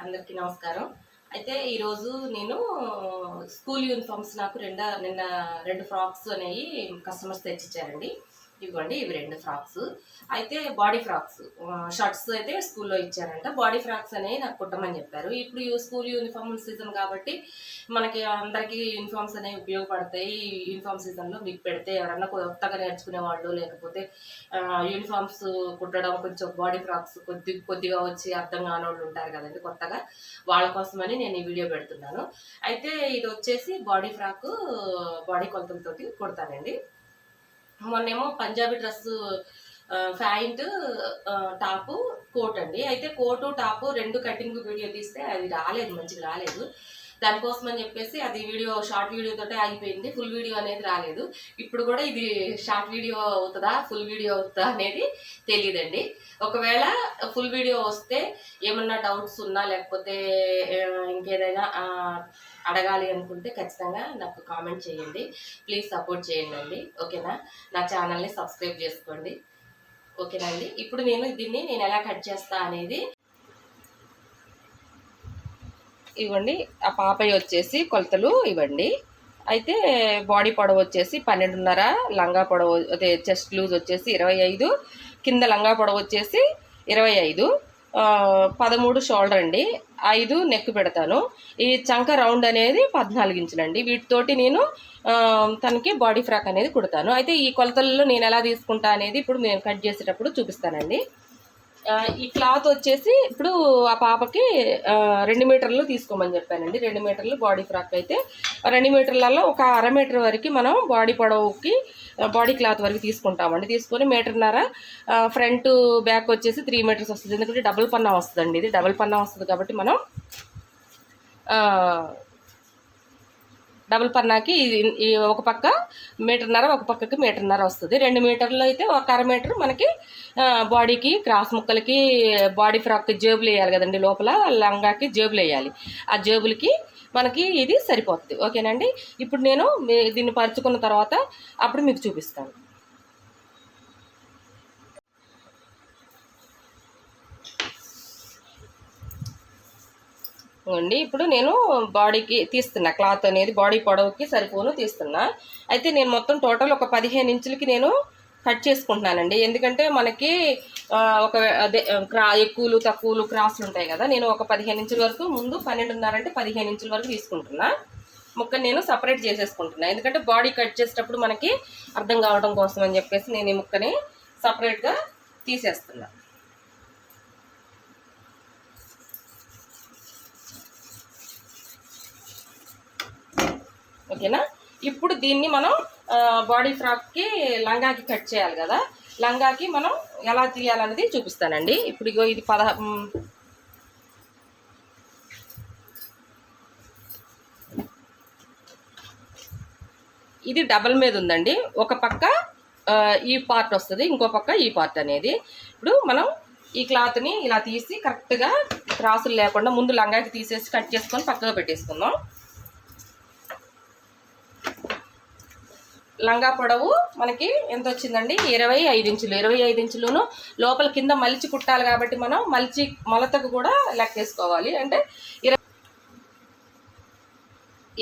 అందరికీ నమస్కారం. అయితే ఈరోజు నేను స్కూల్ యూనిఫామ్స్ నాకు నిన్న 2 ఫ్రాక్స్ అనేవి కస్టమర్స్ తెచ్చిచ్చారండి. ఇవ్వండి, ఇవి 2 ఫ్రాక్స్. అయితే బాడీ ఫ్రాక్స్, షర్ట్స్ అయితే స్కూల్లో ఇచ్చారంట. బాడీ ఫ్రాక్స్ అనేవి నాకు కుట్టమని చెప్పారు. ఇప్పుడు స్కూల్ యూనిఫామ్ సీజన్ కాబట్టి మనకి అందరికీ యూనిఫామ్స్ అనేవి ఉపయోగపడతాయి. యూనిఫామ్ సీజన్లో మీకు పెడితే ఎవరన్నా కొత్తగా నేర్చుకునే వాళ్ళు, లేకపోతే యూనిఫామ్స్ కుట్టడం కొంచెం బాడీ ఫ్రాక్స్ కొద్దిగా వచ్చి అర్థం కాని వాళ్ళు ఉంటారు కదండి కొత్తగా, వాళ్ళ కోసమని నేను ఈ వీడియో పెడుతున్నాను. అయితే ఇది వచ్చేసి బాడీ ఫ్రాక్, బాడీ కొలతలతోటి కుడతానండి. మొన్నేమో Punjabi dress pant, top, coat అండి. అయితే కోటు టాపు 2 కటింగ్ వీడియో తీస్తే అది మంచిగా రాలేదు. దానికోసం అని చెప్పేసి అది షార్ట్ వీడియోతోటే ఆగిపోయింది. ఫుల్ వీడియో అనేది రాలేదు. ఇప్పుడు కూడా ఇది షార్ట్ వీడియో అవుతుందా ఫుల్ వీడియో అవుతుందా అనేది తెలియదండి. ఒకవేళ ఫుల్ వీడియో వస్తే ఏమన్నా డౌట్స్ ఉన్నా, లేకపోతే ఇంకేదైనా అడగాలి అనుకుంటే ఖచ్చితంగా నాకు కామెంట్ చేయండి. ప్లీజ్ సపోర్ట్ చేయండి. ఓకేనా? నా ఛానల్ని సబ్స్క్రైబ్ చేసుకోండి. ఓకేనా అండి? ఇప్పుడు దీన్ని ఎలా కట్ చేస్తా అనేది ఇవ్వండి. ఆ పాపయ్య వచ్చేసి కొలతలు ఇవ్వండి. అయితే బాడీ పొడవు వచ్చేసి 12.5, లంగా పొడవు అదే చెస్ట్ లూజ్ వచ్చేసి 25, కింద లంగా పొడవు వచ్చేసి 25, 13 షోల్డర్ అండి, 5 నెక్ పెడతాను. ఈ చంక రౌండ్ అనేది 14 ఇంచులండి. వీటితోటి నేను తనకి బాడీ ఫ్రాక్ అనేది కుడతాను. అయితే ఈ కొలతల్లో నేను ఎలా తీసుకుంటా అనేది ఇప్పుడు నేను కట్ చేసేటప్పుడు చూపిస్తానండి. ఈ క్లాత్ వచ్చేసి ఇప్పుడు ఆ పాపకి 2 మీటర్లు తీసుకోమని చెప్పానండి. 2 మీటర్లు బాడీ ఫ్రాక్ అయితే 2 మీటర్లలో ఒక అర మీటర్ వరకు మనం బాడీ పొడవుకి బాడీ క్లాత్ వరకు తీసుకుంటామండి. తీసుకొని 1.5 మీటర్, ఫ్రంట్ బ్యాక్ వచ్చేసి 3 మీటర్స్ వస్తుంది. ఎందుకంటే డబుల్ పన్నా వస్తుందండి. ఇది డబుల్ పన్నా వస్తుంది కాబట్టి మనం డబుల్ పన్నాకి ఒక పక్క 1.5 మీటర్, ఒక పక్కకి 1.5 మీటర్ వస్తుంది. 2 మీటర్లు అయితే ఒక అర మీటర్ మనకి బాడీకి క్రాస్ ముక్కలకి బాడీ ఫ్రాక్ జేబులు వేయాలి కదండి, లోపల లంగాకి జేబులు వేయాలి. ఆ జేబులకి మనకి ఇది సరిపోతుంది. ఓకేనండి? ఇప్పుడు నేను దీన్ని పరుచుకున్న తర్వాత అప్పుడు మీకు చూపిస్తాను. అండి ఇప్పుడు నేను బాడీకి తీస్తున్నా, క్లాత్ అనేది బాడీ పొడవుకి సరిపోను తీస్తున్నా. అయితే నేను మొత్తం టోటల్ ఒక 15 ఇంచులకి నేను కట్ చేసుకుంటున్నానండి. ఎందుకంటే మనకి అదే ఎక్కువలు తక్కువలు క్రాస్లు ఉంటాయి కదా. నేను ఒక 15 ఇంచుల వరకు, ముందు 12.5 అంటే 15 ఇంచుల వరకు తీసుకుంటున్నా. ముక్కని నేను సపరేట్ చేసేసుకుంటున్నా. ఎందుకంటే బాడీ కట్ చేసేటప్పుడు మనకి అర్థం కావడం కోసం అని చెప్పేసి నేను ఈ ముక్కని సపరేట్గా తీసేస్తున్నా. ఓకేనా? ఇప్పుడు దీన్ని మనం బాడీ ఫ్రాక్కి లంగాకి కట్ చేయాలి కదా. లంగాకి మనం ఎలా తీయాలనేది చూపిస్తానండి. ఇప్పుడు ఇగో ఇది ఇది డబల్ మీద ఉందండి. ఒక పక్క ఈ పార్ట్ వస్తుంది, ఇంకో పక్క ఈ పార్ట్ అనేది. ఇప్పుడు మనం ఈ క్లాత్ని ఇలా తీసి కరెక్ట్గా క్రాసులు లేకుండా ముందు లంగాకి తీసేసి కట్ చేసుకొని పక్కగా పెట్టేసుకుందాం. లంగా పొడవు మనకి ఎంత వచ్చిందండి? 25 ఇంచులు. 25 ఇంచులను లోపల కింద మలిచి కుట్టాలి కాబట్టి మనం మలతకు కూడా లెక్కేసుకోవాలి. అంటే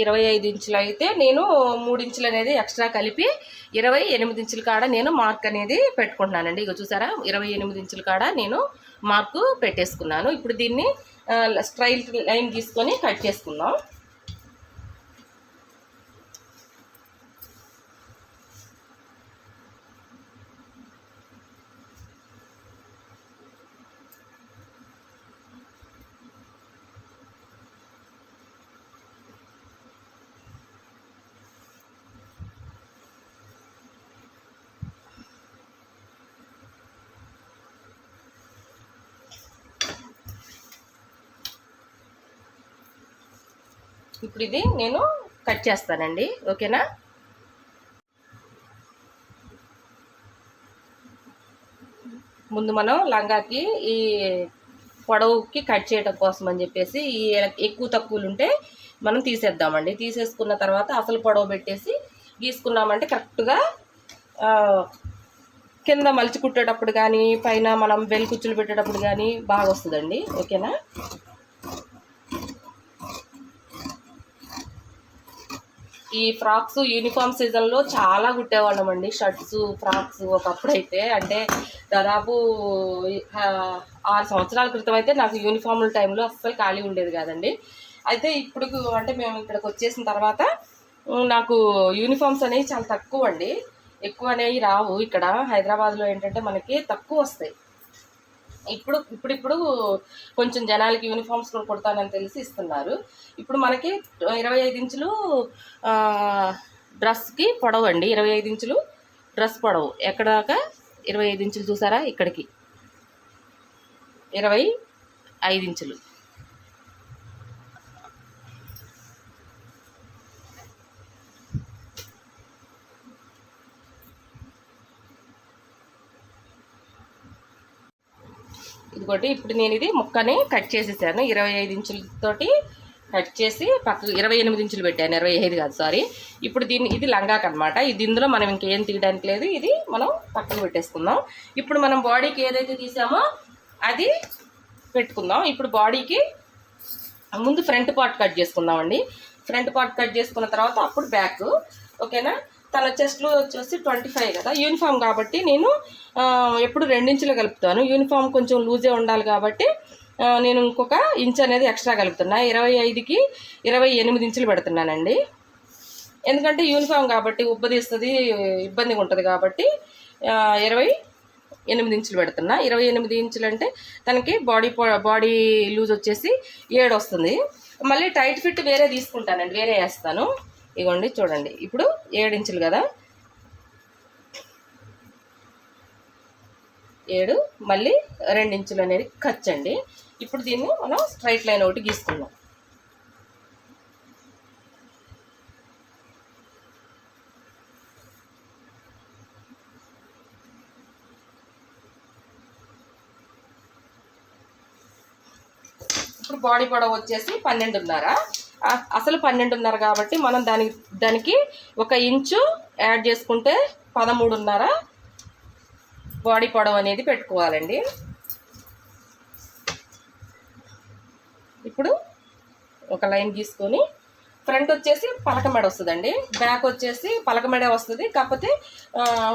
25 ఇంచులు అయితే నేను 3 ఇంచులు అనేది ఎక్స్ట్రా కలిపి 28 ఇంచుల కాడ నేను మార్క్ అనేది పెట్టుకుంటున్నానండి. ఇక చూసారా, 28 ఇంచుల కాడ నేను మార్కు పెట్టేసుకున్నాను. ఇప్పుడు దీన్ని స్ట్రైట్ లైన్ తీసుకొని కట్ చేసుకుందాం. ఇప్పుడు ఇది నేను కట్ చేస్తానండి. ఓకేనా? ముందు మనం లంగాకి ఈ పొడవుకి కట్ చేయడం కోసం అని చెప్పేసి ఈ ఎక్కువ తక్కువలు ఉంటే మనం తీసేద్దామండి. తీసేసుకున్న తర్వాత అసలు పొడవు పెట్టేసి గీసుకున్నామంటే కరెక్ట్గా కింద మలిచి కుట్టేటప్పుడు కానీ, పైన మనం వెల్ కుచ్చులు పెట్టేటప్పుడు కానీ బాగా వస్తుందండి. ఓకేనా? ఈ ఫ్రాక్స్ యూనిఫామ్ సీజన్లో చాలా కుట్టేవాళ్ళం అండి. షర్ట్స్, ఫ్రాక్స్ ఒకప్పుడైతే, అంటే దాదాపు 6 సంవత్సరాల క్రితం అయితే నాకు యూనిఫామ్ల టైంలో అస్సలు ఖాళీ ఉండేది కాదండి. అయితే ఇప్పుడు అంటే మేము ఇక్కడికి వచ్చేసిన తర్వాత నాకు యూనిఫామ్స్ అనేవి చాలా తక్కువ అండి. ఎక్కువ అనేవి రావు. ఇక్కడ హైదరాబాద్లో ఏంటంటే మనకి తక్కువ వస్తాయి. ఇప్పుడు కొంచెం జనాలకి యూనిఫామ్స్ కూడా కుడతానని తెలిసి ఇస్తున్నారు. ఇప్పుడు మనకి 25 ఇంచులు డ్రెస్కి పొడవు అండి. 25 ఇంచులు డ్రెస్ పొడవు. ఎక్కడ దాకా 25 ఇంచులు చూసారా, ఇక్కడికి 25 ఇంచులు. ఇదిగోటి ఇప్పుడు నేను ఇది ముక్కని కట్ చేసేసాను. 25 ఇంచులతోటి కట్ చేసి పక్కకు 28 ఇంచులు పెట్టాను, 25 కాదు సారీ. ఇప్పుడు ఇది లంగాకి అనమాట. ఇది ఇందులో మనం ఇంకేం తీయడానికి లేదు. ఇది మనం పక్కన పెట్టేసుకుందాం. ఇప్పుడు మనం బాడీకి ఏదైతే తీసామో అది పెట్టుకుందాం. ఇప్పుడు బాడీకి ముందు ఫ్రంట్ పార్ట్ కట్ చేసుకుందాం అండి. ఫ్రంట్ పార్ట్ కట్ చేసుకున్న తర్వాత అప్పుడు బ్యాక్. ఓకేనా. తన చెస్ట్లో వచ్చేసి 25 కదా, యూనిఫామ్ కాబట్టి నేను ఎప్పుడు 2 ఇంచులు కలుపుతాను. యూనిఫామ్ కొంచెం లూజే ఉండాలి కాబట్టి నేను ఇంకొక ఇంచ్ అనేది ఎక్స్ట్రా కలుపుతున్నా. 25కి 28 ఇంచులు పెడుతున్నానండి. ఎందుకంటే యూనిఫామ్ కాబట్టి ఉబ్బదీస్తుంది, ఇబ్బందిగా ఉంటుంది కాబట్టి 28 ఇంచులు పెడుతున్నా. 28 ఇంచులు అంటే తనకి బాడీ లూజ్ వచ్చేసి 7 వస్తుంది. మళ్ళీ టైట్ ఫిట్ వేరే తీసుకుంటానండి, వేరే వేస్తాను. ఇగోండి చూడండి, ఇప్పుడు 7 ఇంచులు కదా, 7 మళ్ళీ 2 ఇంచులు అనేది ఖర్చు అండి. ఇప్పుడు దీన్ని మనం స్ట్రైట్ లైన్ ఒకటి గీసుకుందాం. ఇప్పుడు బాడీ పొడవు వచ్చేసి 12.5. అసలు 12.5 కాబట్టి మనం దానికి 1 ఇంచు యాడ్ చేసుకుంటే 13.5 బాడీ పొడవు అనేది పెట్టుకోవాలండి. ఇప్పుడు ఒక లైన్ గీసుకొని ఫ్రంట్ వచ్చేసి పలకమెడ వస్తుందండి, బ్యాక్ వచ్చేసి పలకమెడే వస్తుంది. కాకపోతే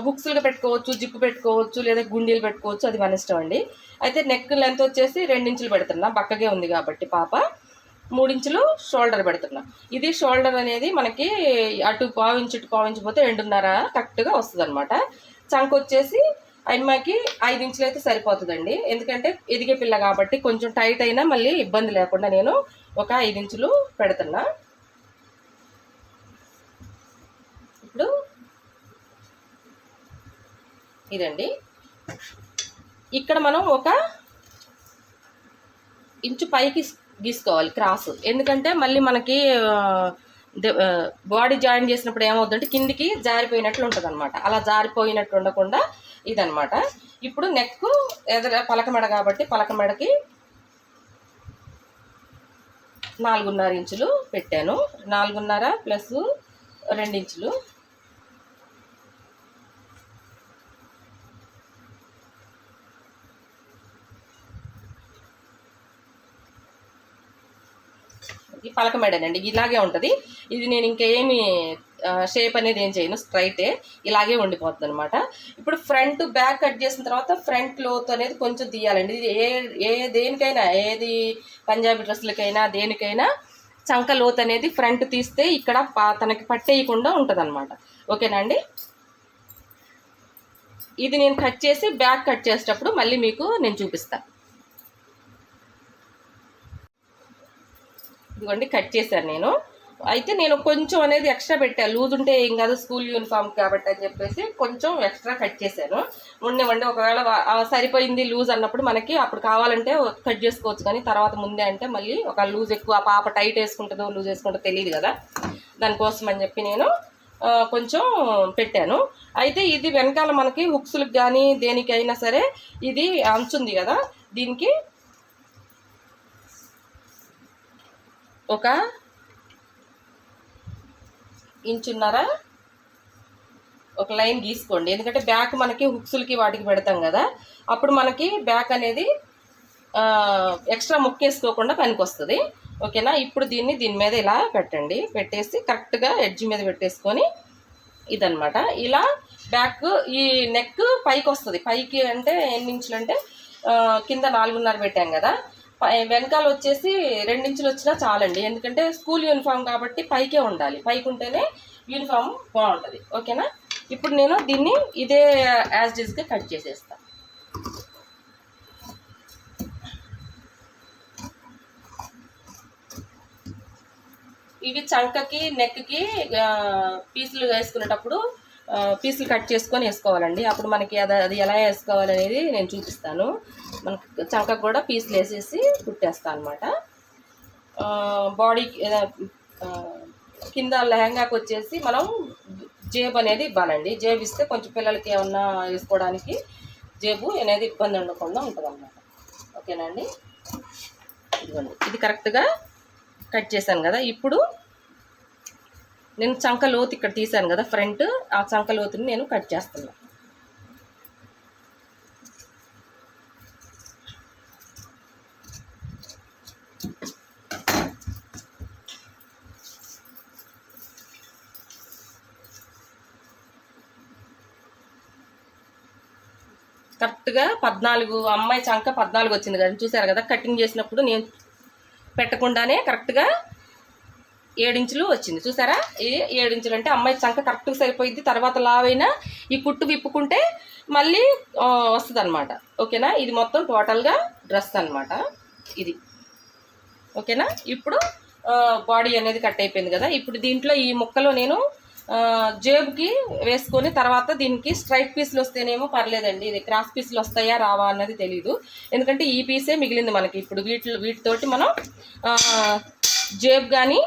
హుక్స్లుగా పెట్టుకోవచ్చు, జిప్పు పెట్టుకోవచ్చు, లేదా గుండీలు పెట్టుకోవచ్చు, అది మన ఇష్టం అండి. అయితే నెక్ లెంత్ వచ్చేసి 2 ఇంచులు పెడుతున్నా, బక్కగే ఉంది కాబట్టి పాప. 3 ఇంచులు షోల్డర్ పెడుతున్నా. ఇది షోల్డర్ అనేది మనకి అటు 1/4 ఇంచు ఇటు 1/4 ఇంచు పోతే 2.5 కరెక్ట్గా వస్తుంది అనమాట. చంక వచ్చేసి అమ్మాయికి 5 ఇంచులు అయితే సరిపోతుందండి. ఎందుకంటే ఎదిగే పిల్ల కాబట్టి కొంచెం టైట్ అయినా మళ్ళీ ఇబ్బంది లేకుండా నేను ఒక 5 ఇంచులు పెడుతున్నా. ఇప్పుడు ఇదండి, ఇక్కడ మనం 1 ఇంచు పైకి గీసుకోవాలి క్రాస్. ఎందుకంటే మళ్ళీ మనకి బాడీ జాయిన్ చేసినప్పుడు ఏమవుతుందంటే కిందికి జారిపోయినట్లు ఉంటుంది అనమాట. అలా జారిపోయినట్టు ఉండకుండా ఇదనమాట. ఇప్పుడు నెక్ పలకమెడ కాబట్టి పలకమెడకి 4.5 ఇంచులు పెట్టాను. 4.5 ప్లస్ 2 ఇంచులు. ఈ పలకమెడనండి ఇలాగే ఉంటుంది. ఇది నేను ఇంకేమి షేప్ అనేది ఏం చేయను, స్ట్రైటే ఇలాగే ఉండిపోతుంది అనమాట. ఇప్పుడు ఫ్రంట్ బ్యాక్ కట్ చేసిన తర్వాత ఫ్రంట్ లోత్ అనేది కొంచెం తీయాలండి. ఇది దేనికైనా, ఏది పంజాబీ డ్రెస్సులకైనా దేనికైనా చంక లోత్ అనేది ఫ్రంట్ తీస్తే ఇక్కడ తనకి పట్టేయకుండా ఉంటుంది అనమాట. ఓకేనా అండి. ఇది నేను కట్ చేసి బ్యాక్ కట్ చేసేటప్పుడు మళ్ళీ మీకు నేను చూపిస్తాను. ఇదిగోండి కట్ చేశాను నేను. అయితే నేను కొంచెం అనేది ఎక్స్ట్రా పెట్టాను, లూజ్ ఉంటే ఏం కాదు స్కూల్ యూనిఫామ్ కాబట్టి అని చెప్పేసి కొంచెం ఎక్స్ట్రా కట్ చేశాను. ఉండేవండి ఒకవేళ సరిపోయింది లూజ్ అన్నప్పుడు మనకి అప్పుడు కావాలంటే కట్ చేసుకోవచ్చు, కానీ తర్వాత ముందే అంటే మళ్ళీ ఒక లూజ్ ఎక్కువ పాప టైట్ వేసుకుంటుందో లూజ్ వేసుకుంటుందో తెలియదు కదా, దానికోసం అని చెప్పి నేను కొంచెం పెట్టాను. అయితే ఇది వెనకాల మనకి హుక్స్లకు కానీ దేనికైనా సరే ఇది అంచుంది కదా, దీనికి 1.5 ఇంచున్నర ఒక లైన్ గీసుకోండి. ఎందుకంటే బ్యాక్ మనకి హుక్స్లకి వాటికి పెడతాం కదా, అప్పుడు మనకి బ్యాక్ అనేది ఎక్స్ట్రా ముక్కేసుకోకుండా పనికి వస్తుంది. ఓకేనా. ఇప్పుడు దీని మీద ఇలా పెట్టండి, పెట్టేసి కరెక్ట్గా ఎడ్జ్ మీద పెట్టేసుకొని ఇదనమాట. ఇలా బ్యాక్ ఈ నెక్ పైకి వస్తుంది. పైకి అంటే ఎన్ని ఇంచులు అంటే కింద 4.5 పెట్టాం కదా, వెనకాల వచ్చేసి 2 ఇంచులు వచ్చినా చాలండి. ఎందుకంటే స్కూల్ యూనిఫామ్ కాబట్టి పైకే ఉండాలి, పైకి ఉంటేనే యూనిఫామ్ బాగుంటుంది. ఓకేనా. ఇప్పుడు నేను దీన్ని ఇదే యాజ్ డిస్గా కట్ చేసేస్తాను. ఇవి చంకకి నెక్కి పీసులు వేసుకునేటప్పుడు పీసులు కట్ చేసుకొని వేసుకోవాలండి. అప్పుడు మనకి అది ఎలా వేసుకోవాలనేది నేను చూపిస్తాను. మనకి చంకకు కూడా పీసులు వేసేసి కుట్టేస్తాను అనమాట. బాడీకి కింద లెహంగాకి వచ్చేసి మనం జేబు అనేది ఇవ్వాలండి. జేబు ఇస్తే కొంచెం పిల్లలకి ఏమన్నా వేసుకోవడానికి జేబు అనేది ఇబ్బంది ఉండకుండా ఉంటుంది అన్నమాట. ఓకేనా అండి. ఇదిగోండి, ఇది కరెక్ట్గా కట్ చేశాను కదా. ఇప్పుడు నేను చంక లోతు ఇక్కడ తీసాను కదా ఫ్రంట్, ఆ చంక లోతుని నేను కట్ చేస్తున్నాను. కరెక్ట్గా 14, అమ్మాయి చంక 14 వచ్చింది కదా, చూసారు కదా. కటింగ్ చేసినప్పుడు నేను పెట్టకుండానే కరెక్ట్గా 7 ఇంచులు వచ్చింది, చూసారా. ఈ 7 ఇంచులు అంటే అమ్మాయి చంక కరెక్ట్గా సరిపోయింది. తర్వాత లావైనా ఈ కుట్టు విప్పుకుంటే మళ్ళీ వస్తుంది అనమాట. ఓకేనా. ఇది మొత్తం టోటల్గా డ్రెస్ అనమాట ఇది. ఓకేనా. ఇప్పుడు బాడీ అనేది కట్ అయిపోయింది కదా. ఇప్పుడు దీంట్లో ఈ ముక్కలో నేను జేబుకి వేసుకొని తర్వాత దీనికి స్ట్రైట్ పీసులు వస్తేనేమో పర్లేదండి. ఇది క్రాస్ పీసులు వస్తాయా రావా అన్నది తెలీదు. ఎందుకంటే ఈ పీసే మిగిలింది మనకి. ఇప్పుడు వీటితోటి మనం జేబు కానీ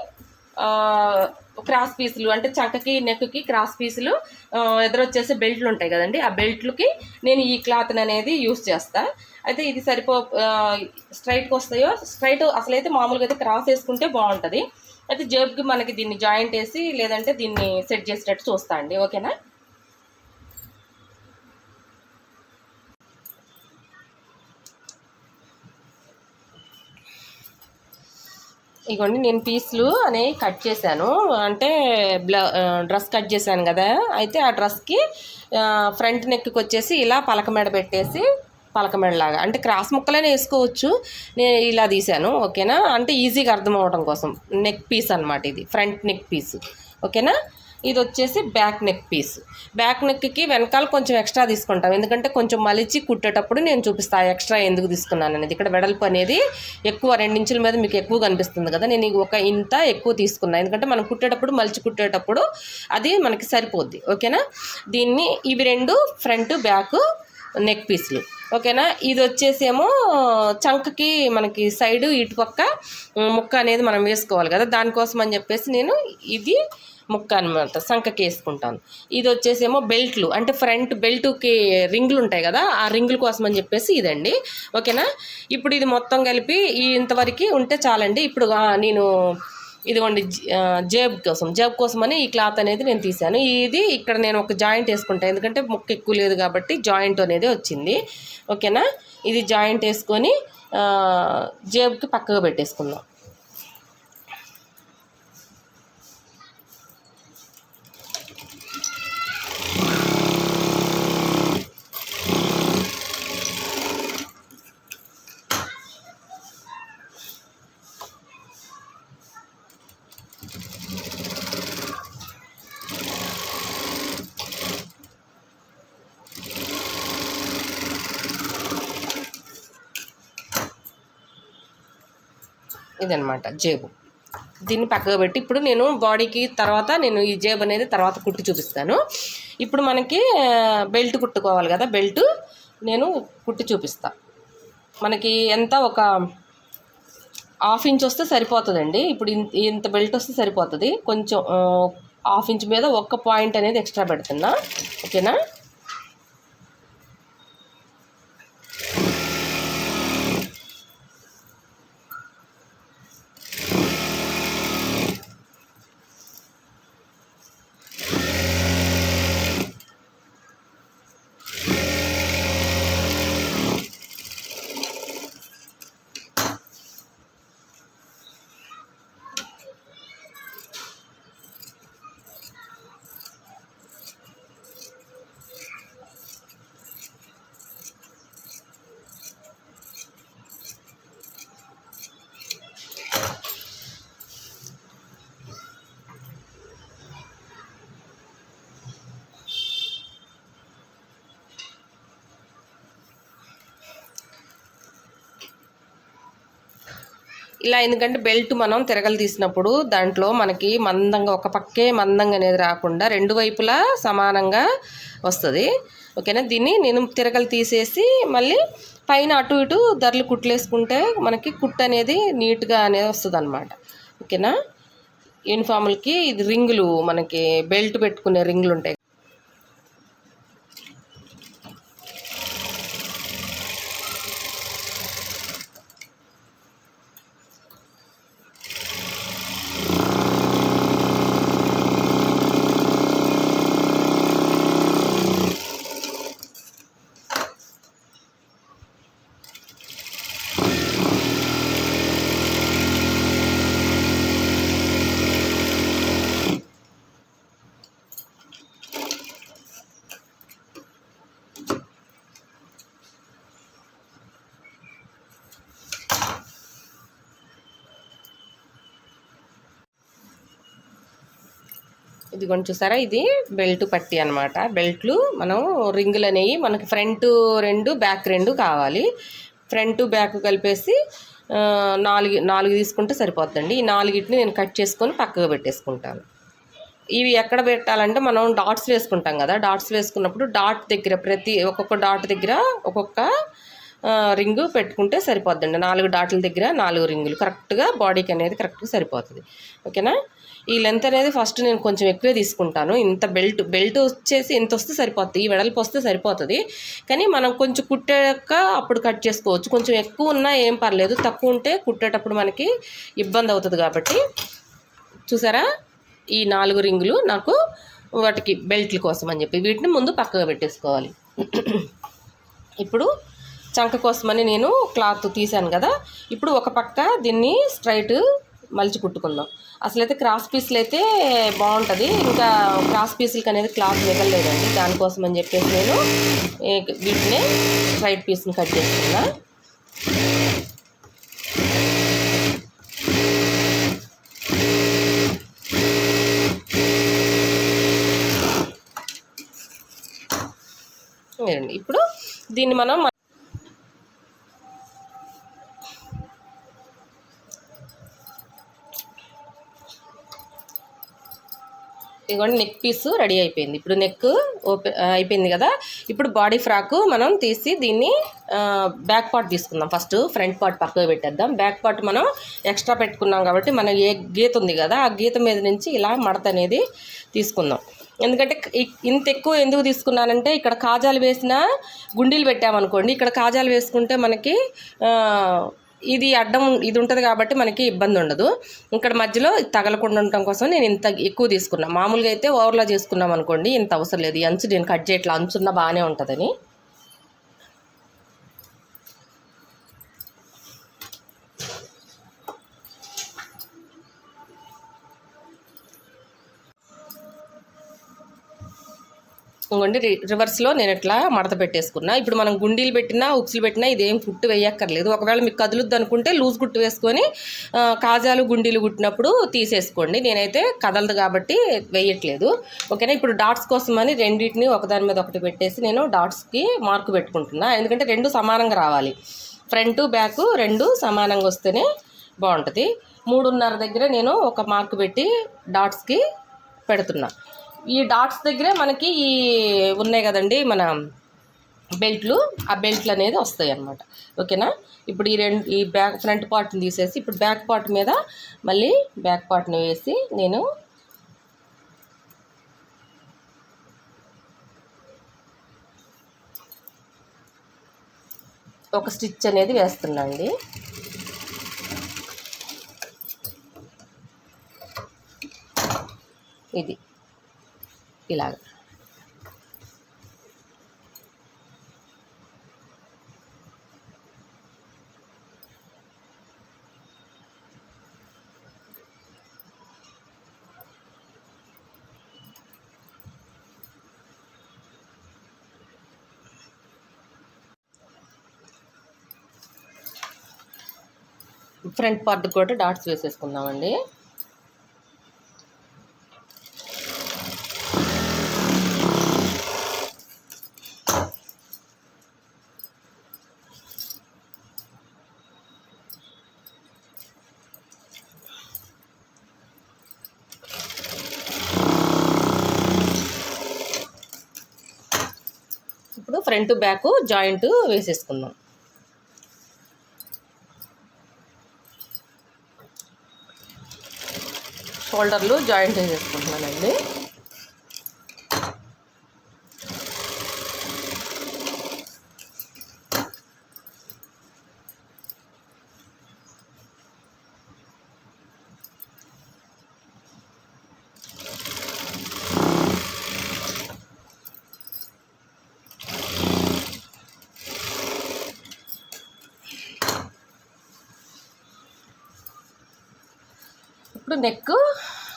క్రాస్ పీసులు అంటే చంకకి నెక్కి క్రాస్ పీసులు ఎదురొచ్చేసి బెల్ట్లు ఉంటాయి కదండి, ఆ బెల్ట్లకి నేను ఈ క్లాత్ని అనేది యూస్ చేస్తా. అయితే ఇది స్ట్రైట్కి వస్తాయో, స్ట్రైట్ అసలైతే మామూలుగా అయితే క్రాస్ వేసుకుంటే బాగుంటుంది. అయితే జేబుకి మనకి దీన్ని జాయింట్ వేసి లేదంటే దీన్ని సెట్ చేసేటట్టు చూస్తా అండి. ఓకేనా. ఇగోండి, నేను పీసులు అనేవి కట్ చేశాను. అంటే డ్రెస్ కట్ చేశాను కదా. అయితే ఆ డ్రెస్కి ఫ్రంట్ నెక్కి వచ్చేసి ఇలా పలకమెడ పెట్టేసి, పలకమెడలాగా అంటే క్రాస్ ముక్కలైనా వేసుకోవచ్చు, నేను ఇలా తీసాను. ఓకేనా. అంటే ఈజీగా అర్థం అవడం కోసం నెక్ పీస్ అనమాట ఇది, ఫ్రంట్ నెక్ పీస్. ఓకేనా. ఇది వచ్చేసి బ్యాక్ నెక్ పీస్. బ్యాక్ నెక్కి వెనకాల కొంచెం ఎక్స్ట్రా తీసుకుంటాం, ఎందుకంటే కొంచెం మలిచి కుట్టేటప్పుడు నేను చూపిస్తాను ఎక్స్ట్రా ఎందుకు తీసుకున్నాను అనేది. ఇక్కడ వెడల్పు అనేది ఎక్కువ 2 ఇంచుల మీద మీకు ఎక్కువ కనిపిస్తుంది కదా, నేను ఒక ఇంత ఎక్కువ తీసుకున్నాను. ఎందుకంటే మనం కుట్టేటప్పుడు మలిచి కుట్టేటప్పుడు అది మనకి సరిపోద్ది. ఓకేనా. దీన్ని ఇవి 2 ఫ్రంట్ బ్యాక్ నెక్ పీసులు. ఓకేనా. ఇది వచ్చేసేమో చంకకి మనకి సైడు ఇటుపక్క ముక్క అనేది మనం వేసుకోవాలి కదా, దానికోసం అని చెప్పేసి నేను ఇది ముక్క అనమాట సంకకి వేసుకుంటాను. ఇది వచ్చేసేమో బెల్ట్లు అంటే ఫ్రంట్ బెల్ట్కి రింగులు ఉంటాయి కదా, ఆ రింగుల కోసం అని చెప్పేసి ఇదండి. ఓకేనా. ఇప్పుడు ఇది మొత్తం కలిపి ఇంతవరకు ఉంటే చాలండి. ఇప్పుడు నేను ఇదిగోండి జేబు కోసం అని ఈ క్లాత్ అనేది నేను తీసాను. ఇది ఇక్కడ నేను ఒక జాయింట్ వేసుకుంటాను, ఎందుకంటే ముక్క ఎక్కువ లేదు కాబట్టి జాయింట్ అనేది వచ్చింది. ఓకేనా. ఇది జాయింట్ వేసుకొని జేబుకి పక్కగా పెట్టేసుకుందాం. ఇదనమాట జేబు. దీన్ని పక్కగా పెట్టి ఇప్పుడు నేను బాడీకి తర్వాత నేను ఈ జేబు అనేది తర్వాత కుట్టి చూపిస్తాను. ఇప్పుడు మనకి బెల్ట్ కుట్టుకోవాలి కదా, బెల్ట్ నేను కుట్టి చూపిస్తా. మనకి ఎంత ఒక 1/2 ఇంచ్ వస్తే సరిపోతుందండి. ఇప్పుడు ఇంత బెల్ట్ వస్తే సరిపోతుంది. కొంచెం 1/2 ఇంచ్ మీద ఒక్క పాయింట్ అనేది ఎక్స్ట్రా పెడుతున్నా. ఓకేనా. ఇలా ఎందుకంటే బెల్ట్ మనం తిరగలు తీసినప్పుడు దాంట్లో మనకి మందంగా ఒక పక్కే మందంగా అనేది రాకుండా రెండు వైపులా సమానంగా వస్తుంది. ఓకేనా. దీన్ని నేను తిరగలు తీసేసి మళ్ళీ పైన అటు ఇటు ధరలు కుట్లేసుకుంటే మనకి కుట్టు అనేది నీట్గా అనేది వస్తుంది అనమాట. ఓకేనా. యూనిఫామ్లకి ఇది రింగులు, మనకి బెల్ట్ పెట్టుకునే రింగులు ఉంటాయి. ఇది కొంచెం చూసారా, ఇది బెల్ట్ పట్టి అనమాట. బెల్ట్లు మనం రింగులు అనేవి మనకి ఫ్రంట్ 2 బ్యాక్ 2 కావాలి. ఫ్రంట్ బ్యాక్ కలిపేసి 4 తీసుకుంటే సరిపోతుందండి. ఈ 4ని నేను కట్ చేసుకొని పక్కకు పెట్టేసుకుంటాను. ఇవి ఎక్కడ పెట్టాలంటే మనం డాట్స్ వేసుకుంటాం కదా, డాట్స్ వేసుకున్నప్పుడు డాట్ దగ్గర ఒక్కొక్క డాట్ దగ్గర ఒక్కొక్క రింగు పెట్టుకుంటే సరిపోద్దండి. 4 డాట్ల దగ్గర 4 రింగులు కరెక్ట్గా బాడీకి అనేది కరెక్ట్గా సరిపోతుంది. ఓకేనా. ఈ లెంత్ అనేది ఫస్ట్ నేను కొంచెం ఎక్కువే తీసుకుంటాను. ఇంత బెల్ట్ వచ్చేసి ఇంత వస్తే సరిపోతుంది, ఈ వెడల్పు వస్తే సరిపోతుంది. కానీ మనం కొంచెం కుట్టాక అప్పుడు కట్ చేసుకోవచ్చు. కొంచెం ఎక్కువ ఉన్నా ఏం పర్లేదు, తక్కువ ఉంటే కుట్టేటప్పుడు మనకి ఇబ్బంది అవుతుంది. కాబట్టి చూసారా, ఈ 4 రింగులు నాకు వాటికి బెల్ట్ల కోసం అని చెప్పి వీటిని ముందు పక్కగా పెట్టేసుకోవాలి. ఇప్పుడు చంక కోసమని నేను క్లాత్ తీసాను కదా, ఇప్పుడు ఒక పక్క దీన్ని స్ట్రైట్ మలిచి కుట్టుకుందాం. అసలైతే క్రాస్ పీసులు అయితే బాగుంటుంది, ఇంకా క్రాస్ పీసులకి అనేది క్లాత్ మిగలలేదండి. దానికోసం అని చెప్పేసి నేను వీటిని స్ట్రైట్ పీస్ని కట్ చేసుకున్నా. ఇప్పుడు దీన్ని మనం ఇదిగోండి, నెక్ పీసు రెడీ అయిపోయింది. ఇప్పుడు నెక్ అయిపోయింది కదా. ఇప్పుడు బాడీ ఫ్రాక్ మనం తీసి దీన్ని బ్యాక్ పార్ట్ తీసుకుందాం. ఫస్ట్ ఫ్రంట్ పార్ట్ పక్కకు పెట్టేద్దాం. బ్యాక్ పార్ట్ మనం ఎక్స్ట్రా పెట్టుకున్నాం కాబట్టి మనం ఏ గీత ఉంది కదా, ఆ గీత మీద నుంచి ఇలా మడత అనేది తీసుకుందాం. ఎందుకంటే ఇంత ఎక్కువ ఎందుకు తీసుకున్నానంటే, ఇక్కడ కాజాలు వేసిన గుండీలు పెట్టామనుకోండి, ఇక్కడ కాజాలు వేసుకుంటే మనకి ఇది అడ్డం ఇది ఉంటుంది కాబట్టి మనకి ఇబ్బంది ఉండదు. ఇక్కడ మధ్యలో తగలకుండా ఉండటం కోసం నేను ఇంత ఎక్కువ తీసుకున్నా. మామూలుగా అయితే ఓవర్లా చేసుకున్నాం అనుకోండి ఇంత అవసరం లేదు. ఈ అంచు నేను కట్ చేయట్లా, అంచున్న బాగానే ఉంటుందని. ఇంకోండి రివర్స్లో నేను ఇట్లా మడత పెట్టేసుకున్నా. ఇప్పుడు మనం గుండీలు పెట్టినా ఉక్సులు పెట్టినా ఇదేం కుట్టు వేయక్కర్లేదు. ఒకవేళ మీకు కదులుద్ది అనుకుంటే లూజ్ కుట్టు వేసుకొని కాజాలు గుండీలు కుట్టినప్పుడు తీసేసుకోండి. నేనైతే కదలదు కాబట్టి వేయట్లేదు. ఓకేనా. ఇప్పుడు డాట్స్ కోసం అని రెండింటిని ఒకదాని మీద ఒకటి పెట్టేసి నేను డాట్స్కి మార్కు పెట్టుకుంటున్నా. ఎందుకంటే 2 సమానంగా రావాలి. ఫ్రంట్ బ్యాక్ 2 సమానంగా వస్తేనే బాగుంటుంది. 3.5 దగ్గర నేను ఒక మార్కు పెట్టి డాట్స్కి పెడుతున్నా. ఈ డాట్స్ దగ్గరే మనకి ఈ ఉన్నాయి కదండి మన బెల్ట్లు, ఆ బెల్ట్లు అనేది వస్తాయి అన్నమాట. ఓకేనా. ఇప్పుడు ఈ ఫ్రంట్ పార్ట్ని తీసేసి ఇప్పుడు బ్యాక్ పార్ట్ మీద మళ్ళీ బ్యాక్ పార్ట్ని వేసి నేను ఒక స్టిచ్ అనేది వేస్తున్నా అండి. ఇది ఇలాగ ఫ్రంట్ పార్ట్ కూడా డాట్స్ వేసేసుకుందామండి. ఫ్రంట్ బ్యాక్ జాయింట్ వేసేసుకుందాం. షోల్డర్లు జాయింట్ వేసేసుకుంటున్నానండి. ఇప్పుడు నెక్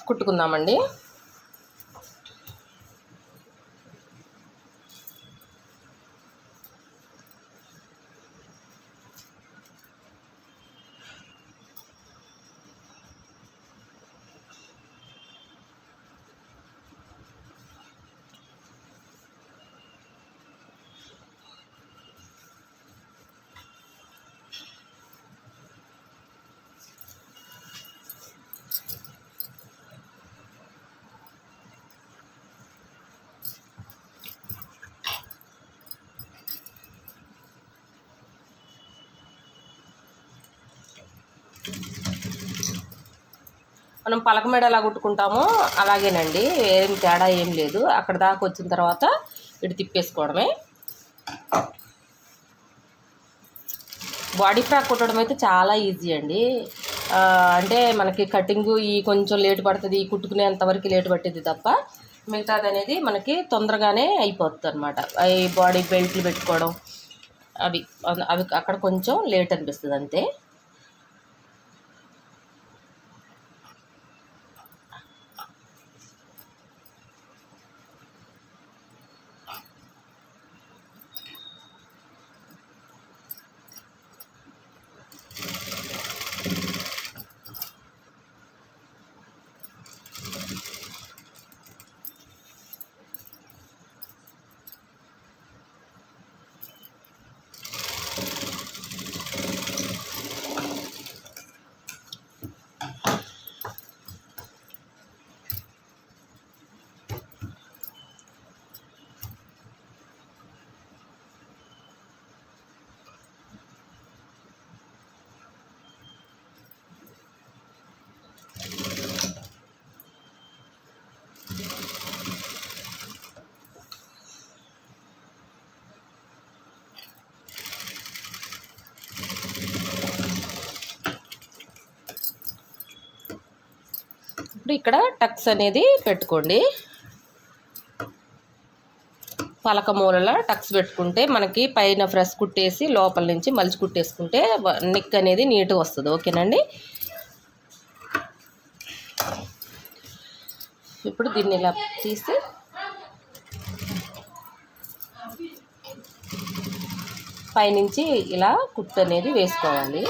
కుట్టుకుందామండి. మనం పలక మెడ ఎలా కుట్టుకుంటామో అలాగేనండి, ఏం తేడా ఏం లేదు. అక్కడ దాకా వచ్చిన తర్వాత ఇటు తిప్పేసుకోవడమే. బాడీ ఫ్రాక్ కుట్టడం అయితే చాలా ఈజీ అండి. అంటే మనకి కటింగు ఈ కొంచెం లేటు పడుతుంది, కుట్టుకునేంతవరకు లేటు పట్టింది తప్ప మిగతాది అనేది మనకి తొందరగానే అయిపోతుంది అనమాట. ఈ బాడీ బెల్ట్లు పెట్టుకోవడం అవి అవి అక్కడ కొంచెం లేట్ అనిపిస్తుంది అంతే. ఇప్పుడు ఇక్కడ టక్స్ అనేది పెట్టుకోండి. పలక మూలల టక్స్ పెట్టుకుంటే మనకి పైన ఫ్రెష్ కుట్టేసి లోపల నుంచి మలిచి కుట్టేసుకుంటే నెక్ అనేది నీట్గా వస్తుంది. ఓకేనండి. ఇప్పుడు దీన్ని ఇలా తీసి పైనుంచి ఇలా కుట్టు అనేది వేసుకోవాలి.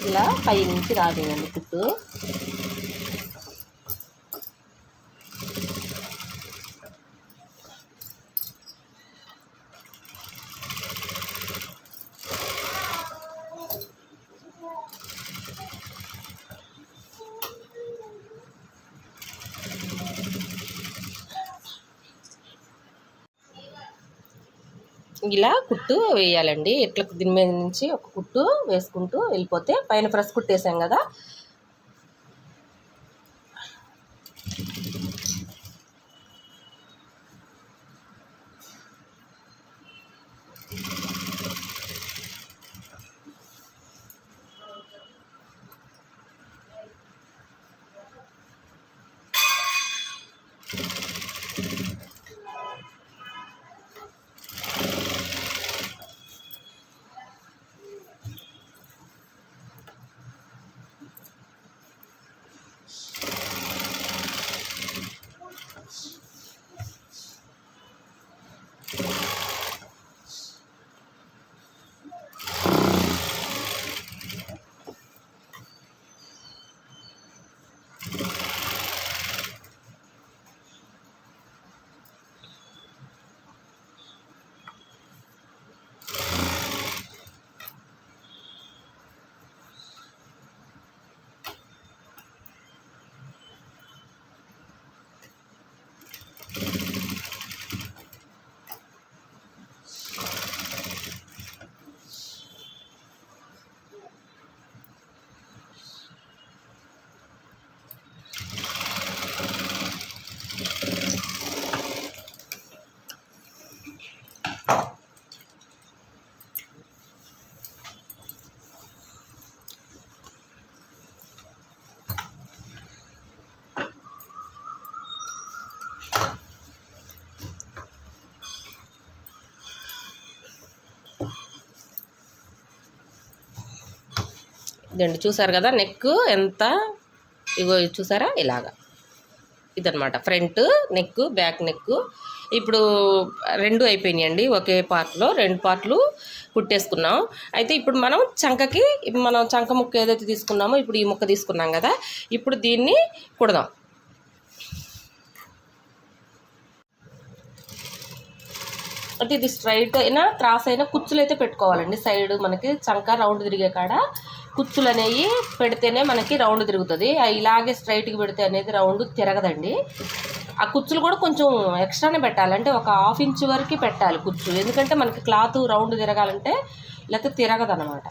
ఇలా పైనుంచి రానివ్వండి కుట్టు. ఇలా కుట్టు వేయాలండి. ఇట్లా దీని మీద నుంచి ఒక కుట్టు వేసుకుంటూ వెళ్ళిపోతే పైన ఫ్రెష్ కుట్టేసాం కదా, ఇదండి చూసారు కదా నెక్ ఎంత, ఇగో చూసారా ఇలాగా, ఇదనమాట ఫ్రంట్ నెక్ బ్యాక్ నెక్. ఇప్పుడు 2 అయిపోయినాయండి, ఒకే పార్ట్లో 2 పార్ట్లు కుట్టేసుకున్నాం. అయితే ఇప్పుడు మనం చంకకి, మనం చంక ముక్క ఏదైతే తీసుకున్నామో ఇప్పుడు ఈ ముక్క తీసుకున్నాం కదా, ఇప్పుడు దీన్ని కుడదాం. అంటే ఇది స్ట్రైట్ అయినా క్రాస్ అయినా కుచ్చులు అయితే పెట్టుకోవాలండి. సైడ్ మనకి చంక రౌండ్ తిరిగే కాడ కుచ్చులు అనేవి పెడితేనే మనకి రౌండ్ తిరుగుతుంది. ఇలాగే స్ట్రైట్కి పెడితే అనేది రౌండ్ తిరగదండి. ఆ కుచ్చులు కూడా కొంచెం ఎక్స్ట్రానే పెట్టాలి, అంటే ఒక 1/2 ఇంచ్ వరకు పెట్టాలి కుచ్చు, ఎందుకంటే మనకి క్లాత్ రౌండ్ తిరగాలంటే, లేకపోతే తిరగదనమాట.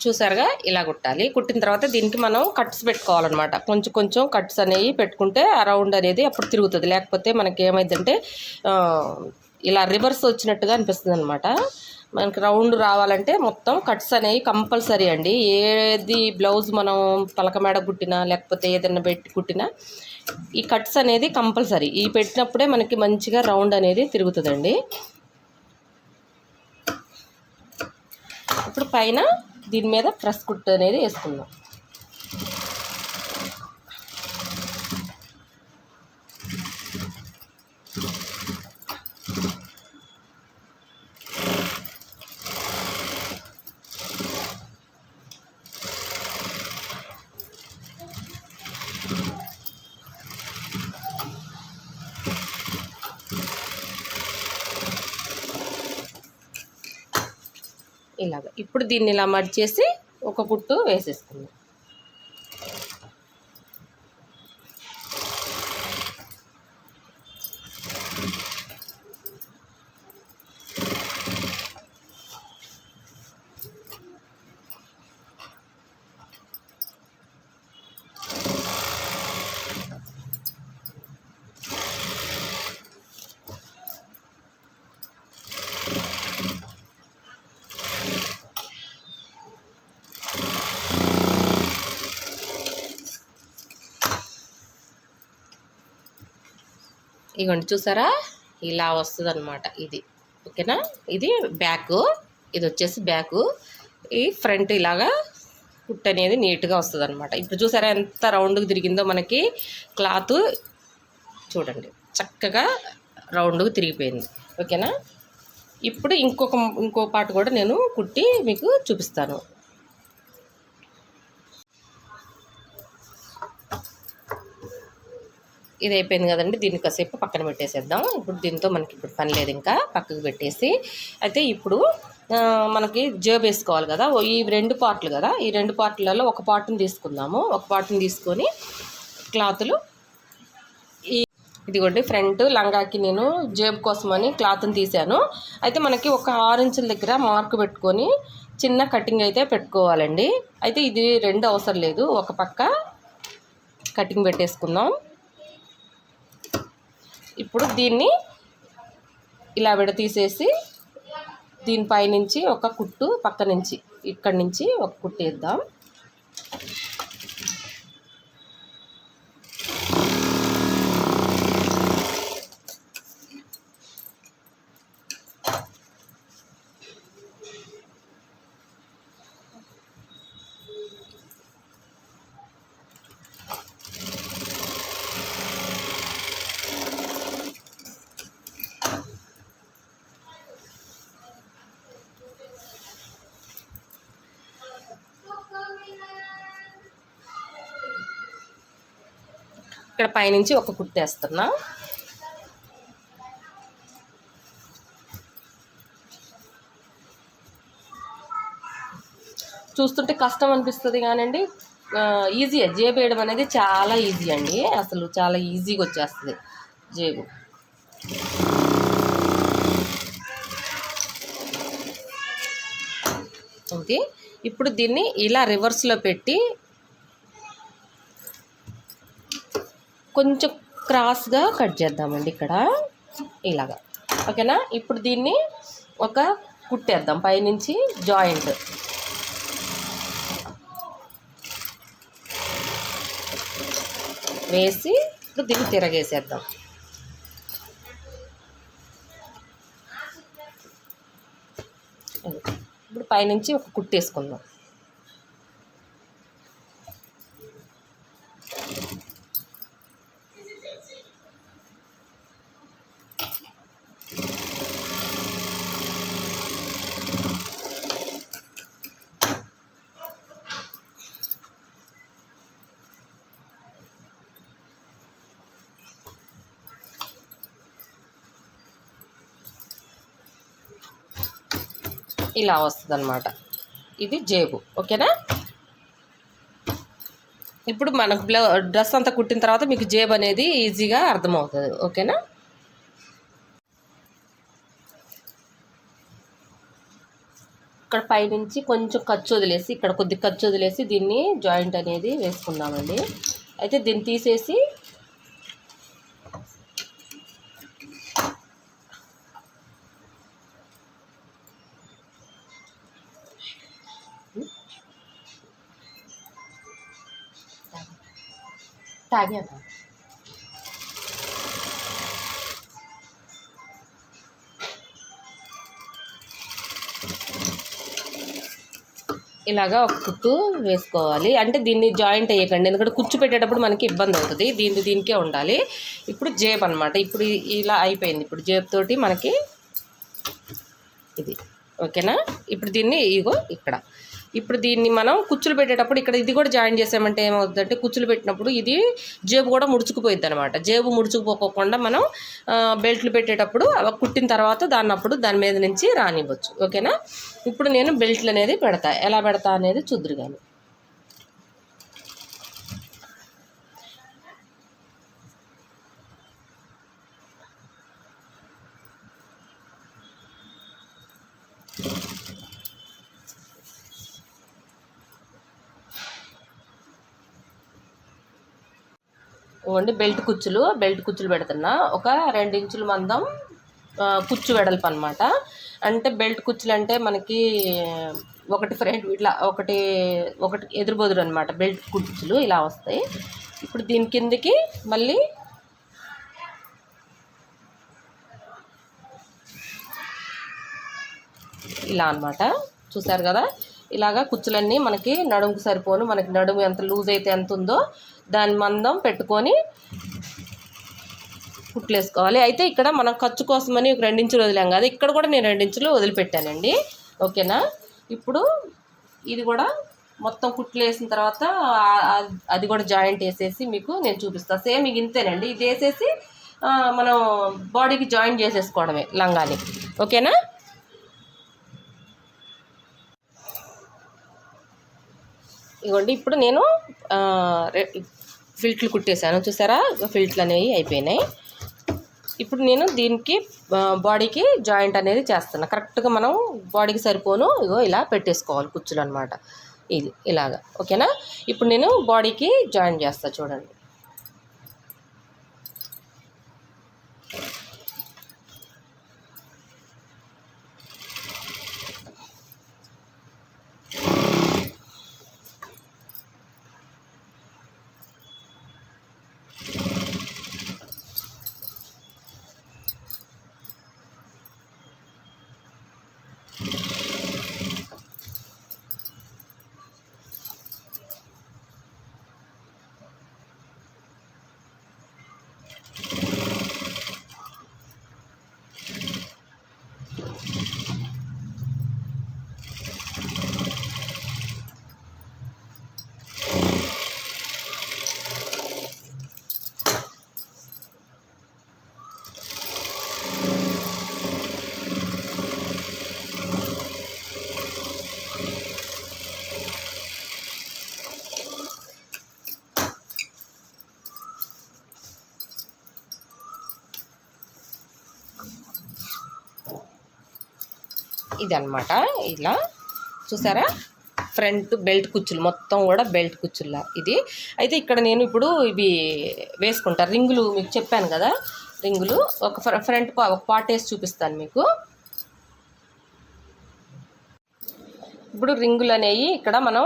చూసారుగా ఇలా కుట్టాలి. కుట్టిన తర్వాత దీనికి మనం కట్స్ పెట్టుకోవాలన్నమాట. కొంచెం కొంచెం కట్స్ అనేవి పెట్టుకుంటే ఆ రౌండ్ అనేది అప్పుడు తిరుగుతుంది. లేకపోతే మనకి ఏమైందంటే ఇలా రివర్స్ వచ్చినట్టుగా అనిపిస్తుంది అనమాట. మనకి రౌండ్ రావాలంటే మొత్తం కట్స్ అనేవి కంపల్సరీ అండి. ఏది బ్లౌజ్ మనం పలక మేడ కుట్టినా లేకపోతే ఏదైనా పెట్టి కుట్టినా ఈ కట్స్ అనేది కంపల్సరీ. ఈ పెట్టినప్పుడే మనకి మంచిగా రౌండ్ అనేది తిరుగుతుందండి. ఇప్పుడు పైన దీని మీద ప్రెస్ కుట్టు అనేది వేసుకుందాం. ఇలాగ ఇప్పుడు దీన్ని ఇలా మడిచేసి ఒక కుట్టు వేసేసుకుందాం. ఇగోండి చూసారా ఇలా వస్తుంది అనమాట. ఇది ఓకేనా, ఇది బ్యాక్, ఇది వచ్చేసి బ్యాక్, ఈ ఫ్రంట్ ఇలాగా కుట్ అనేది నీట్గా వస్తుంది అనమాట. ఇప్పుడు చూసారా ఎంత రౌండ్గా తిరిగిందో మనకి క్లాత్, చూడండి చక్కగా రౌండ్గా తిరిగిపోయింది. ఓకేనా, ఇప్పుడు ఇంకో పార్ట్ కూడా నేను కుట్టి మీకు చూపిస్తాను. ఇది అయిపోయింది కదండి, దీన్ని కాసేపు పక్కన పెట్టేసేద్దాం. ఇప్పుడు దీంతో మనకి ఇప్పుడు పని లేదు, ఇంకా పక్కకు పెట్టేసి. అయితే ఇప్పుడు మనకి జేబు వేసుకోవాలి కదా, ఈ 2 పార్ట్లు కదా, ఈ 2 పార్ట్లలో ఒక పార్ట్ని తీసుకుందాము. ఒక పార్ట్ని తీసుకొని క్లాతులు, ఇదిగోండి ఫ్రంట్ లంగాకి నేను జేబు కోసమని క్లాత్ని తీసాను. అయితే మనకి ఒక 6 ఇంచుల దగ్గర మార్క్ పెట్టుకొని చిన్న కటింగ్ అయితే పెట్టుకోవాలండి. అయితే ఇది 2 అవసరం లేదు, ఒక పక్క కటింగ్ పెట్టేసుకుందాం. ఇప్పుడు దీన్ని ఇలా విడతీసేసి దీనిపై నుంచి ఒక కుట్టు, పక్క నుంచి ఇక్కడి నుంచి ఒక కుట్టు వేద్దాం. ఇక్కడ పైనుంచి ఒక కుట్టేస్తున్నా. చూస్తుంటే కష్టం అనిపిస్తుంది కానండి, ఈజీ. జేబు వేయడం అనేది చాలా ఈజీ అండి, అసలు చాలా ఈజీగా వచ్చేస్తుంది జేబు. ఓకే, ఇప్పుడు దీన్ని ఇలా రివర్స్లో పెట్టి కొంచెం క్రాస్గా కట్ చేద్దామండి ఇక్కడ ఇలాగా. ఓకేనా. ఇప్పుడు దీన్ని ఒక కుట్టేద్దాం పైనుంచి జాయింట్. వేసి ఇప్పుడు దీన్ని తిరగేసేద్దాం. ఇప్పుడు పైనుంచి ఒక కుట్టేసుకుందాం. ఇలా వస్తుంది అన్నమాట. ఇది జేబు. ఓకేనా. ఇప్పుడు మనకు డ్రెస్ అంతా కుట్టిన తర్వాత మీకు జేబు అనేది ఈజీగా అర్థమవుతుంది. ఓకేనా. ఇక్కడ పైనుంచి కొంచెం ఖర్చు వదిలేసి ఇక్కడ కొద్ది ఖర్చు వదిలేసి దీన్ని జాయింట్ అనేది వేసుకుందామండి. అయితే దీన్ని తీసేసి తాగాను. ఇలాగా ఒక కుట్టు వేసుకోవాలి. అంటే దీన్ని జాయింట్ అయ్యకండి, ఎందుకంటే కుచ్చు పెట్టేటప్పుడు మనకి ఇబ్బంది అవుతుంది. దీనికే ఉండాలి. ఇప్పుడు జేబ్ అనమాట. ఇప్పుడు ఇలా అయిపోయింది. ఇప్పుడు జేబ్ తోటి మనకి ఇది. ఓకేనా. ఇప్పుడు దీన్ని ఇగో ఇక్కడ ఇప్పుడు దీన్ని మనం కుచ్చులు పెట్టేటప్పుడు ఇక్కడ ఇది కూడా జాయిన్ చేసామంటే ఏమవుతుందంటే కుచ్చులు పెట్టినప్పుడు ఇది జేబు కూడా ముడుచుకుపోయిద్ది అనమాట. జేబు ముడుచుకుపోకుండా మనం బెల్ట్లు పెట్టేటప్పుడు కుట్టిన తర్వాత దాని మీద నుంచి రానివ్వచ్చు. ఓకేనా. ఇప్పుడు నేను బెల్ట్లు అనేది పెడతా. ఎలా పెడతా అనేది చూద్దురు కానీ. ఇవ్వండి బెల్ట్ కుచ్చులు పెడుతున్నా. ఒక 2 ఇంచుల మందం కుచ్చు వెడల్పు అనమాట. అంటే బెల్ట్ కుచ్చులు అంటే మనకి ఒకటి ఫ్రంట్ ఇట్లా ఒకటి ఎదురుబొదురు అనమాట. బెల్ట్ కుచ్చులు ఇలా వస్తాయి. ఇప్పుడు దీని కిందకి మళ్ళీ ఇలా అనమాట. చూసారు కదా. ఇలాగా కుచ్చులన్నీ మనకి నడుముకు సరిపోను, మనకి నడుము ఎంత లూజ్ అయితే ఎంత ఉందో దాని మందం పెట్టుకొని కుట్లేసుకోవాలి. అయితే ఇక్కడ మనం ఖర్చు కోసమని ఒక 2 ఇంచులు వదిలాం కదా, ఇక్కడ కూడా నేను 2 ఇంచులు వదిలిపెట్టానండి. ఓకేనా. ఇప్పుడు ఇది కూడా మొత్తం కుట్లు వేసిన తర్వాత అది కూడా జాయింట్ వేసేసి మీకు నేను చూపిస్తాను. సేమ్ ఇక ఇంతేనండి. ఇది వేసేసి మనం బాడీకి జాయింట్ చేసేసుకోవడమే లంగాని. ఓకేనా. ఇవ్వండి ఇప్పుడు నేను ఫిల్ట్లు కుట్టేశాను. చూసారా ఫిల్ట్లు అనేవి అయిపోయినాయి. ఇప్పుడు నేను దీనికి బాడీకి జాయింట్ అనేది చేస్తాను. కరెక్ట్గా మనం బాడీకి సరిపోను ఇగో ఇలా పెట్టేసుకోవాలి కుచ్చులు అనమాట. ఇది ఇలాగా. ఓకేనా. ఇప్పుడు నేను బాడీకి జాయింట్ చేస్తాను చూడండి. ఇదన్నమాట. ఇలా చూసారా ఫ్రంట్ బెల్ట్ కుచ్చులు మొత్తం కూడా బెల్ట్ కుచ్చుల్లా ఇది. అయితే ఇక్కడ నేను ఇప్పుడు ఇవి వేసుకుంటా. రింగులు మీకు చెప్పాను కదా, రింగులు ఒక ఫ్రంట్ ఒక పార్ట్ వేసి చూపిస్తాను మీకు. ఇప్పుడు రింగులు అనేవి ఇక్కడ మనం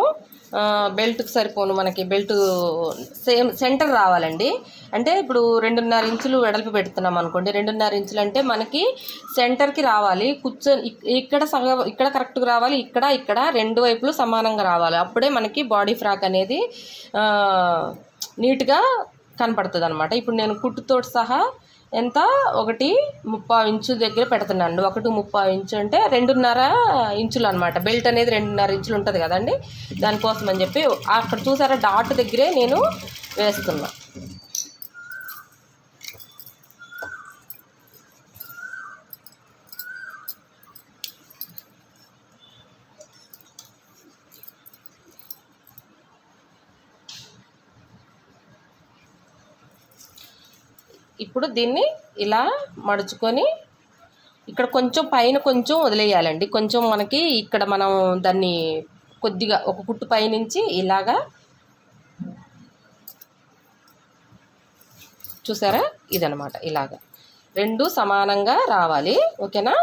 బెల్ట్కి సరిపోను మనకి బెల్ట్ సేమ్ సెంటర్ రావాలండి. అంటే ఇప్పుడు 2.5 ఇంచులు వెడల్పు పెడుతున్నాం అనుకోండి, 2.5 ఇంచులు అంటే మనకి సెంటర్కి రావాలి. ఇక్కడ సగం ఇక్కడ కరెక్ట్గా రావాలి, ఇక్కడ రెండు వైపులు సమానంగా రావాలి. అప్పుడే మనకి బాడీ ఫ్రాక్ అనేది నీట్గా కనపడుతుంది అనమాట. ఇప్పుడు నేను కుట్టుతోటి సహా ఎంత 1.35 ఇంచు దగ్గర పెడుతున్నాను. 1.35 ఇంచు అంటే 2.5 ఇంచులు అనమాట. బెల్ట్ అనేది 2.5 ఇంచులు ఉంటుంది కదండి, దానికోసం అని చెప్పి అక్కడ చూసారా డాట్ దగ్గరే నేను వేస్తున్నా. ఇప్పుడు దీన్ని ఇలా మడుచుకొని ఇక్కడ కొంచెం పైన కొంచెం వదిలేయాలండి. కొంచెం మనకి ఇక్కడ మనం దాన్ని కొద్దిగా ఒక కుట్టు పైనుంచి ఇలాగా చూసారా, ఇదనమాట. ఇలాగా రెండు సమానంగా రావాలి. ఓకేనా?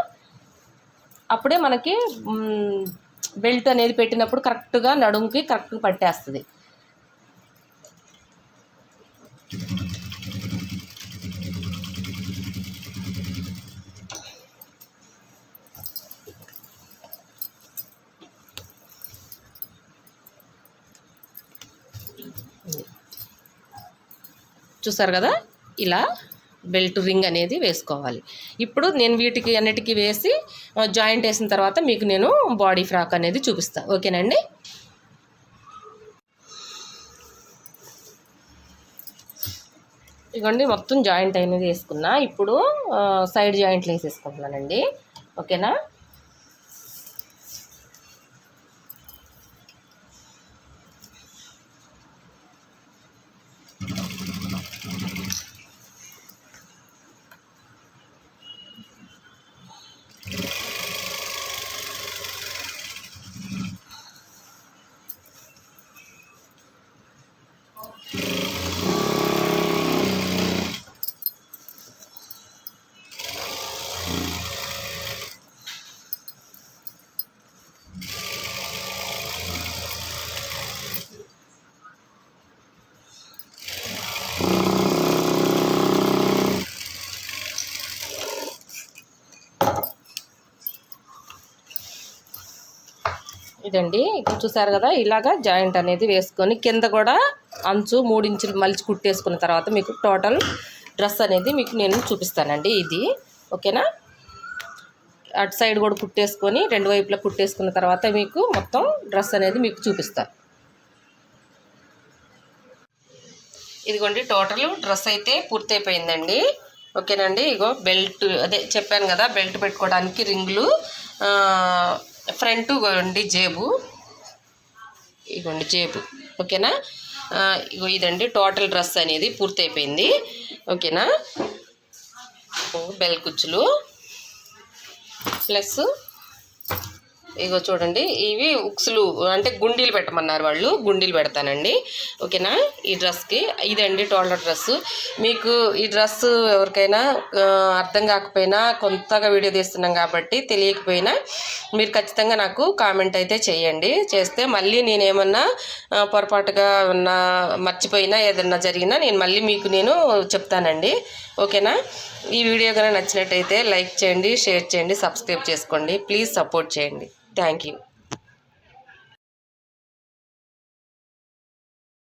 అప్పుడే మనకి బెల్ట్ అనేది పెట్టినప్పుడు కరెక్ట్గా నడుముకి కరెక్ట్గా పట్టేస్తుంది. చూసారు కదా, ఇలా బెల్ట్ రింగ్ అనేది వేసుకోవాలి. ఇప్పుడు నేను వీటికి అన్నిటికీ వేసి జాయింట్ వేసిన తర్వాత మీకు నేను బాడీ ఫ్రాక్ అనేది చూపిస్తాను. ఓకేనండి? ఇదిగోండి మొత్తం జాయింట్ అనేది వేసుకున్నా. ఇప్పుడు సైడ్ జాయింట్లు వేసేసుకుంటున్నానండి. ఓకేనా? ఇదండి, ఇక్కడ చూసారు కదా, ఇలాగా జాయింట్ అనేది వేసుకొని కింద కూడా అంచు 3 ఇంచులు మలిచి కుట్టేసుకున్న తర్వాత మీకు టోటల్ డ్రెస్ అనేది మీకు నేను చూపిస్తానండి. ఇది ఓకేనా? అటు సైడ్ కూడా కుట్టేసుకొని 2 వైపులా కుట్టేసుకున్న తర్వాత మీకు మొత్తం డ్రెస్ అనేది మీకు చూపిస్తాను. ఇదిగోండి టోటల్ డ్రెస్ అయితే పూర్తయిపోయిందండి. ఓకేనండి? ఇగో బెల్ట్ అదే చెప్పాను కదా, బెల్ట్ పెట్టుకోవడానికి రింగులు, ఫ్రంట్ ఇగోండి జేబు, ఇగోండి జేబు. ఓకేనా? ఇగో ఇదండి టోటల్ డ్రెస్ అనేది పూర్తయిపోయింది. ఓకేనా? బెల్ కుచ్చులు ప్లస్ ఇగో చూడండి, ఇవి ఉక్సులు అంటే గుండీలు పెట్టమన్నారు వాళ్ళు, గుండీలు పెడతానండి. ఓకేనా? ఈ డ్రెస్కి ఇదండి టోటల్ డ్రెస్సు. మీకు ఈ డ్రెస్సు ఎవరికైనా అర్థం కాకపోయినా, కొత్తగా వీడియో తీస్తున్నాం కాబట్టి తెలియకపోయినా మీరు ఖచ్చితంగా నాకు కామెంట్ అయితే చేయండి. చేస్తే మళ్ళీ నేనేమన్నా పొరపాటుగా మర్చిపోయినా ఏదన్నా జరిగినా నేను మళ్ళీ మీకు నేను చెప్తానండి. ఓకేనా? ఈ వీడియో కనుక నచ్చినట్టయితే లైక్ చేయండి, షేర్ చేయండి, సబ్స్క్రైబ్ చేసుకోండి. ప్లీజ్ సపోర్ట్ చేయండి. Thank you.